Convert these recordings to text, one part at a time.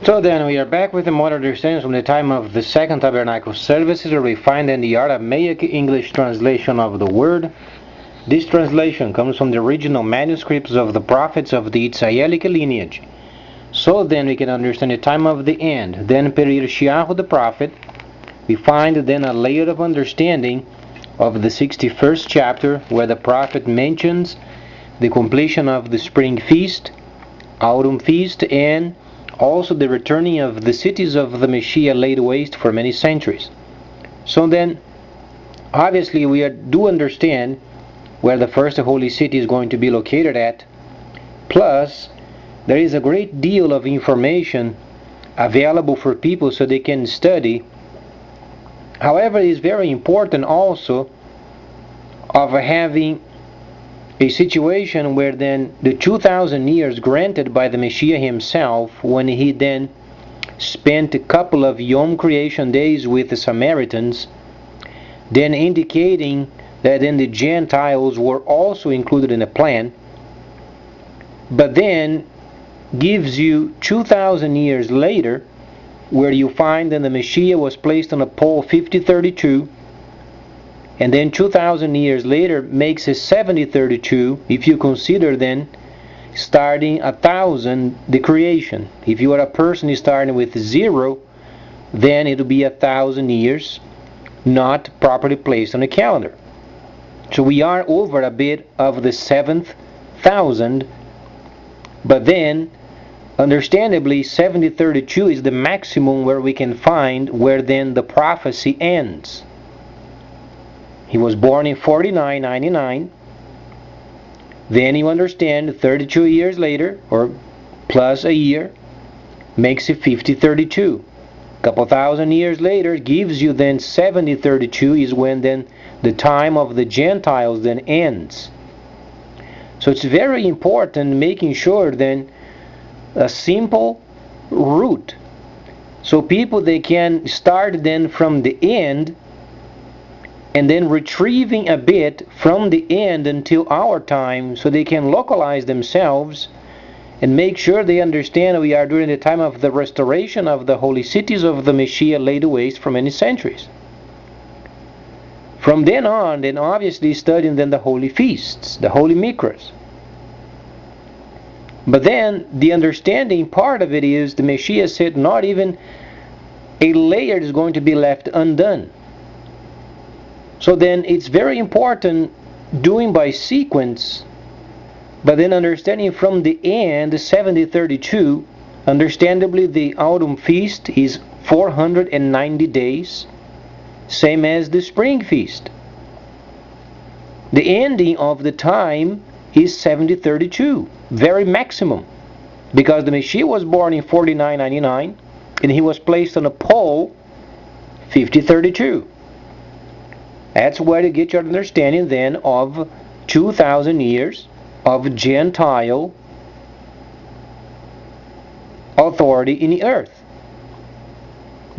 So then we are back with the modern understanding from the time of the Second Tabernacle services, where we find in the Aramaic English translation of the word. This translation comes from the original manuscripts of the prophets of the Israelic lineage. So then we can understand the time of the end. Then per Mashiyach the prophet, we find then a layer of understanding of the 61st chapter, where the prophet mentions the completion of the spring feast, autumn feast, and also the returning of the cities of the Mashiyach laid waste for many centuries. So then, obviously we do understand where the first holy city is going to be located at, plus there is a great deal of information available for people so they can study. However, it is very important also of having a situation where then the 2,000 years granted by the Mashiyach himself, when he then spent a couple of Yom creation days with the Samaritans, then indicating that then the Gentiles were also included in the plan, but then gives you 2,000 years later, where you find that the Mashiyach was placed on a pole 5032, and then 2,000 years later makes it 7032, if you consider then starting 1,000 the creation. If you are a person starting with 0, then it will be 1,000 years not properly placed on the calendar. So we are over a bit of the 7,000, but then understandably 7032 is the maximum where we can find where then the prophecy ends. He was born in 4999. Then you understand 32 years later, or plus a year, makes it 5032. A couple thousand years later gives you then 7032, is when then the time of the Gentiles then ends. So it's very important making sure then a simple route, so people they can start then from the end and then retrieving a bit from the end until our time, so they can localize themselves and make sure they understand we are during the time of the restoration of the holy cities of the Mashiyach laid waste for many centuries. From then on, then obviously studying then the holy feasts, the holy mikras. But then the understanding part of it is the Mashiyach said not even a layer is going to be left undone. So then it's very important doing by sequence, but then understanding from the end 7032. Understandably the autumn feast is 490 days, same as the spring feast. The ending of the time is 7032, very maximum, because the Mashiyach was born in 4999 and he was placed on a pole 5032. That's where you get your understanding then of 2,000 years of Gentile authority in the earth,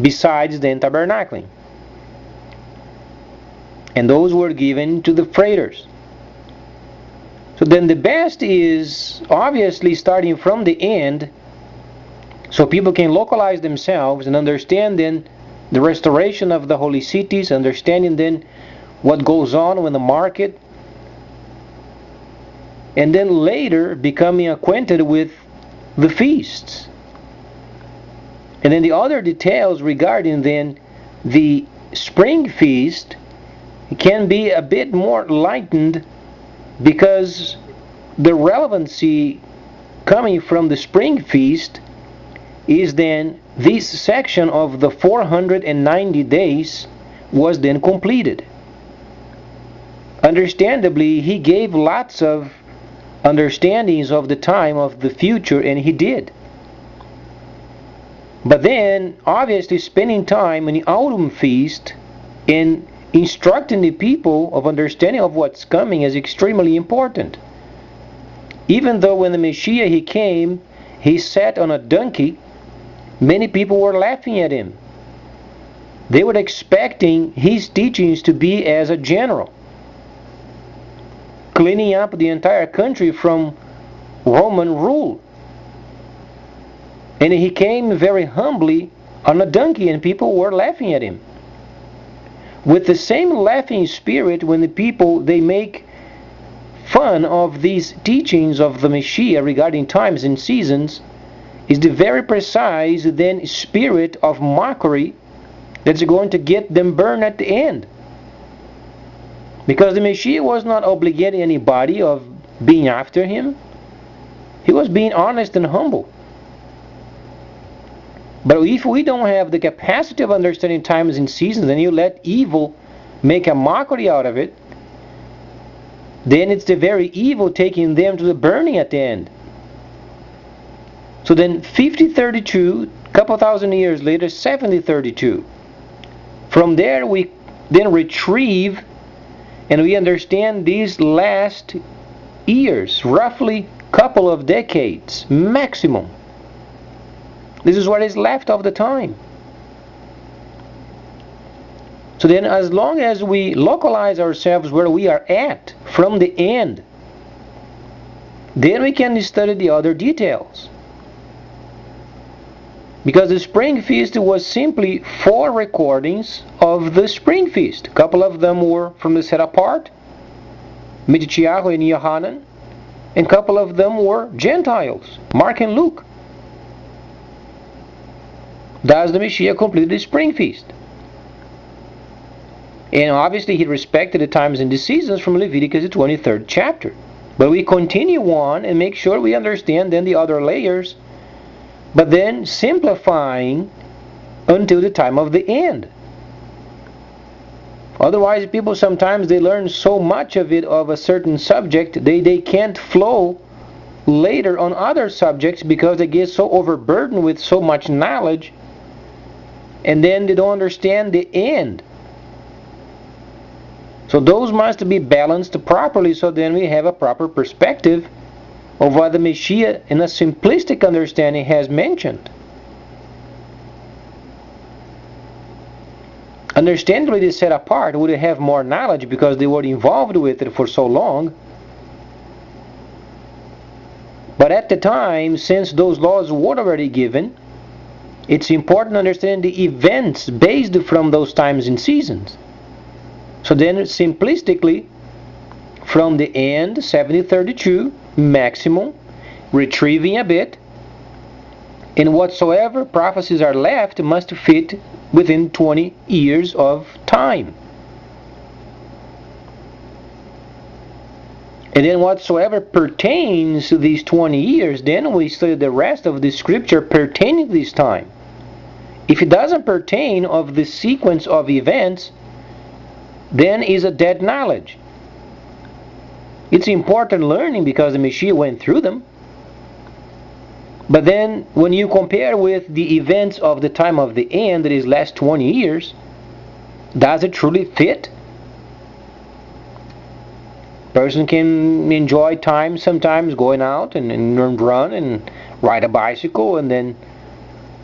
besides then tabernacling. And those were given to the freighters. So then the best is obviously starting from the end, so people can localize themselves and understand then the restoration of the holy cities, understanding then what goes on in the market, and then later becoming acquainted with the feasts. And then the other details regarding then the spring feast can be a bit more lightened, because the relevancy coming from the spring feast is then this section of the 490 days was then completed. Understandably, he gave lots of understandings of the time of the future, and he did. But then, obviously, spending time in the autumn feast in instructing the people of understanding of what's coming is extremely important. Even though when the Mashiyach he came, he sat on a donkey, many people were laughing at him. They were expecting his teachings to be as a general, cleaning up the entire country from Roman rule. And he came very humbly on a donkey, and people were laughing at him. With the same laughing spirit, when the people, they make fun of these teachings of the Mashiyach regarding times and seasons, is the very precise then spirit of mockery that's going to get them burned at the end. Because the Mashiyach was not obligating anybody of being after him. He was being honest and humble. But if we don't have the capacity of understanding times and seasons, and you let evil make a mockery out of it, then it's the very evil taking them to the burning at the end. So then 5032, a couple thousand years later, 7032. From there we then retrieve and we understand these last years, roughly couple of decades maximum. This is what is left of the time. So then, as long as we localize ourselves where we are at from the end, then we can study the other details. Because the spring feast was simply 4 recordings of the spring feast. A couple of them were from the set apart, Mashiyach and Yohanan, and a couple of them were Gentiles, Mark and Luke. Thus the Mashiyach completed the spring feast. And obviously he respected the times and the seasons from Leviticus, the 23rd chapter. But we continue on and make sure we understand then the other layers, but then simplifying until the time of the end. Otherwise, people sometimes they learn so much of it, of a certain subject, they can't flow later on other subjects because they get so overburdened with so much knowledge, and then they don't understand the end. So those must be balanced properly, so then we have a proper perspective of what the Mashiyach in a simplistic understanding has mentioned. Understandably, they set apart would have more knowledge because they were involved with it for so long. But at the time, since those laws were already given, it's important to understand the events based from those times and seasons. So then, simplistically, from the end, 7032, maximum, retrieving a bit, and whatsoever prophecies are left must fit within 20 years of time. And then whatsoever pertains to these 20 years, then we study the rest of the scripture pertaining to this time. If it doesn't pertain of the sequence of events, then is a dead knowledge. It's important learning because the Mashiyach went through them. But then when you compare with the events of the time of the end, that is last 20 years, does it truly fit? Person can enjoy time sometimes going out and run and ride a bicycle and then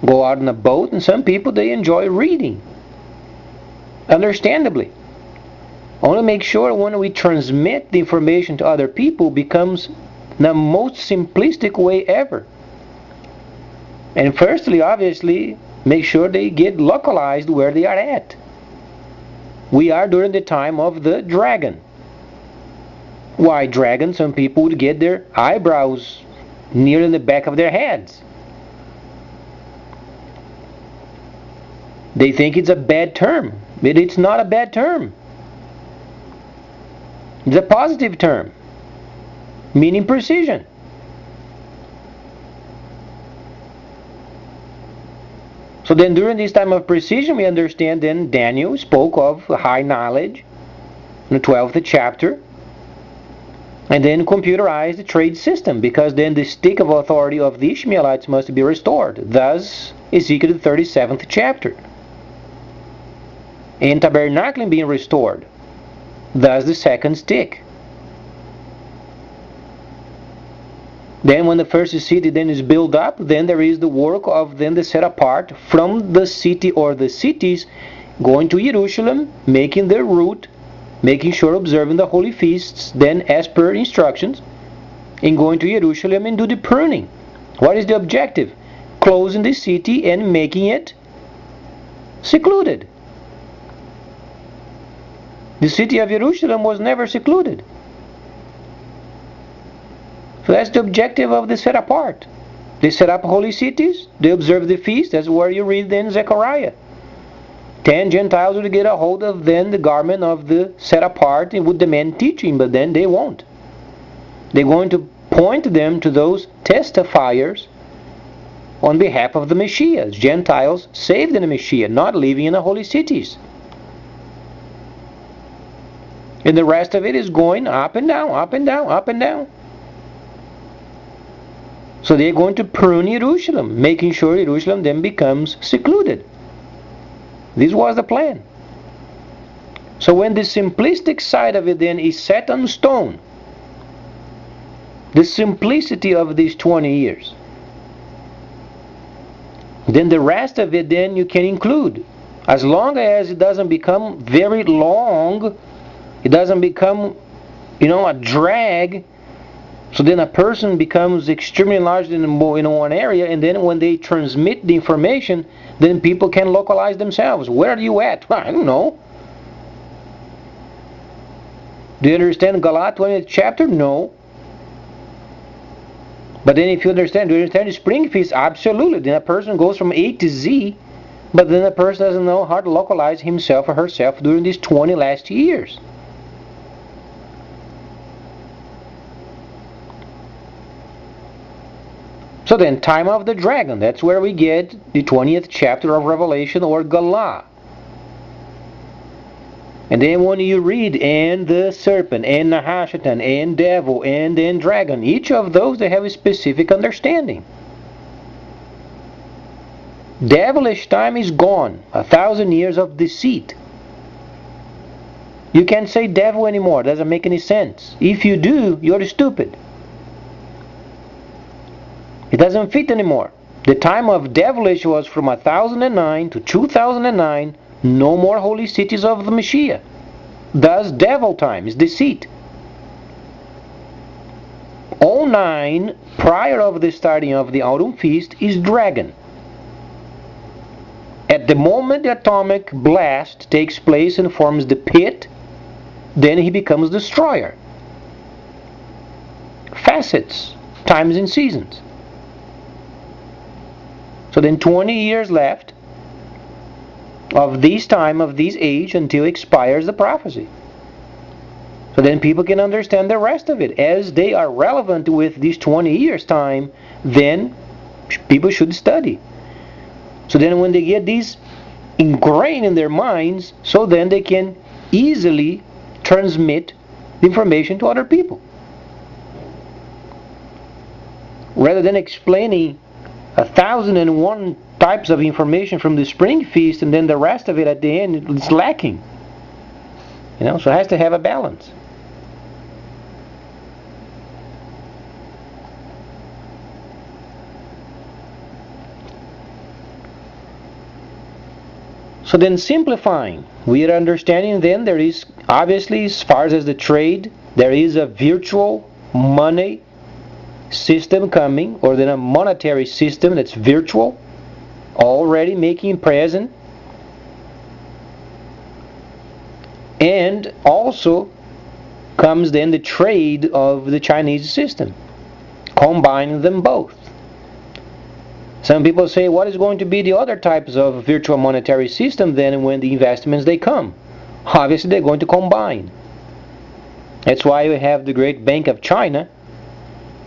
go out on a boat, and some people they enjoy reading. Understandably. Only make sure when we transmit the information to other people becomes the most simplistic way ever. And firstly, obviously, make sure they get localized where they are at. We are during the time of the dragon. Why dragon? Some people would get their eyebrows near in the back of their heads. They think it's a bad term, but it's not a bad term. It's a positive term, meaning precision. So then during this time of precision, we understand then Daniel spoke of high knowledge in the 12th chapter, and then computerized the trade system, because then the stick of authority of the Ishmaelites must be restored. Thus, Ezekiel the 37th chapter. And tabernacling being restored. Thus the second stick. Then when the first city then is built up, then there is the work of then the set apart from the city or the cities, going to Jerusalem, making their route, making sure observing the holy feasts, then as per instructions, and going to Jerusalem and do the pruning. What is the objective? closing the city and making it secluded. The city of Jerusalem was never secluded. So that's the objective of the set apart. They set up holy cities, they observe the feast. That's where you read then Zechariah. 10 Gentiles would get a hold of then the garment of the set apart and would demand teaching, but then they won't. They're going to point them to those testifiers on behalf of the Mashiyach. Gentiles saved in the Mashiyach, not living in the holy cities. And the rest of it is going up and down, up and down, up and down. So they're going to prune Jerusalem, making sure Jerusalem then becomes secluded. This was the plan. So when the simplistic side of it then is set on stone, the simplicity of these 20 years, then the rest of it then you can include. As long as it doesn't become very long, it doesn't become, a drag. So then a person becomes extremely large in one area, and then when they transmit the information, then people can localize themselves. Where are you at? Well, I don't know. Do you understand Galah 20th chapter? No. But then if you understand, do you understand the spring feast? Absolutely. Then a person goes from A to Z, but then a person doesn't know how to localize himself or herself during these 20 last years. So then, time of the dragon, that's where we get the 20th chapter of Revelation, or Galah. And then when you read, and the serpent, and Nahashatan, and devil, and then dragon, each of those, they have a specific understanding. Devilish time is gone, 1,000 years of deceit. You can't say devil anymore, doesn't make any sense. If you do, you're stupid. It doesn't fit anymore. The time of devilish was from 1009 to 2009, no more holy cities of the Mashiyach. Thus, devil time is deceit. 09, prior of the starting of the autumn feast, is dragon. At the moment the atomic blast takes place and forms the pit, then he becomes destroyer. Facets, times and seasons. So then 20 years left of this time, of this age, until expires the prophecy. So then people can understand the rest of it. As they are relevant with this 20 years time, then people should study. So then when they get these ingrained in their minds, so then they can easily transmit the information to other people. Rather than explaining 1,001 types of information from the spring feast, and then the rest of it at the end is lacking. So it has to have a balance. So then, simplifying, we are understanding then there is, obviously, as far as the trade, there is a virtual money system coming, or then a monetary system that's virtual, already making present. And also comes then the trade of the Chinese system, combining them both. Some people say, what is going to be the other types of virtual monetary system then when the investments they come? Obviously they're going to combine. That's why we have the great Bank of China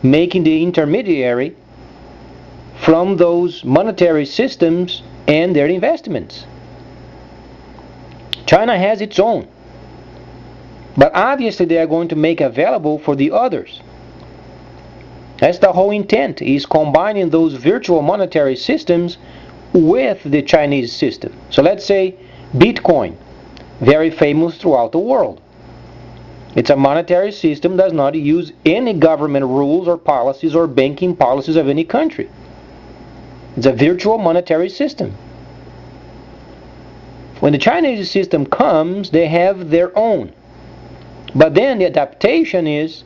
making the intermediary from those monetary systems and their investments. China has its own, but obviously they are going to make available for the others. That's the whole intent, is combining those virtual monetary systems with the Chinese system. So let's say Bitcoin, very famous throughout the world. It's a monetary system, does not use any government rules or policies or banking policies of any country. It's a virtual monetary system. When the Chinese system comes, they have their own. But then the adaptation is,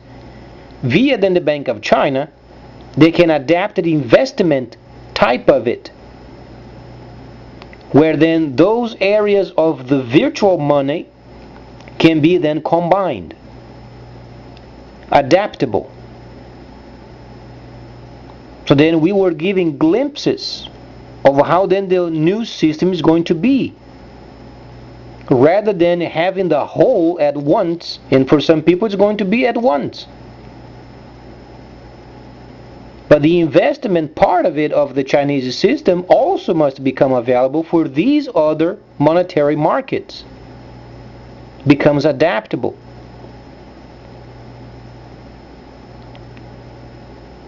via then the Bank of China, they can adapt the investment type of it, where then those areas of the virtual money can be then combined, adaptable. So then we were giving glimpses of how then the new system is going to be, rather than having the whole at once, and for some people it's going to be at once. But the investment part of it, of the Chinese system, also must become available for these other monetary markets. Becomes adaptable.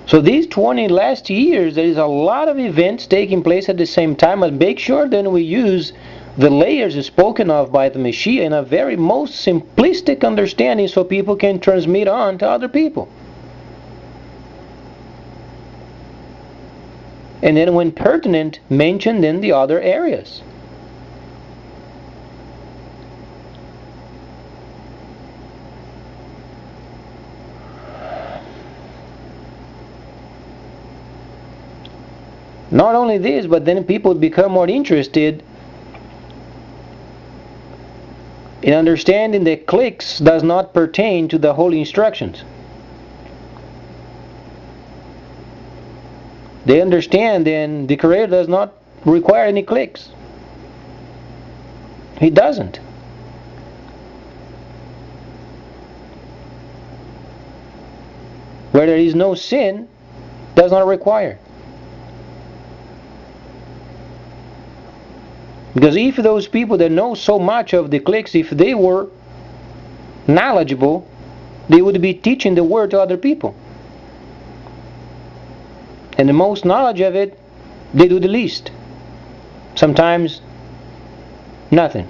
So these 20 last years, there is a lot of events taking place at the same time, and make sure then we use the layers spoken of by the Mashiyach in a very most simplistic understanding so people can transmit on to other people. And then when pertinent, mention then the other areas. Not only this, but then people become more interested in understanding that clicks does not pertain to the holy instructions. They understand then the Creator does not require any clicks. He doesn't. Where there is no sin, does not require. Because if those people that know so much of the clicks, if they were knowledgeable, they would be teaching the word to other people. And the most knowledge of it, they do the least. Sometimes, nothing.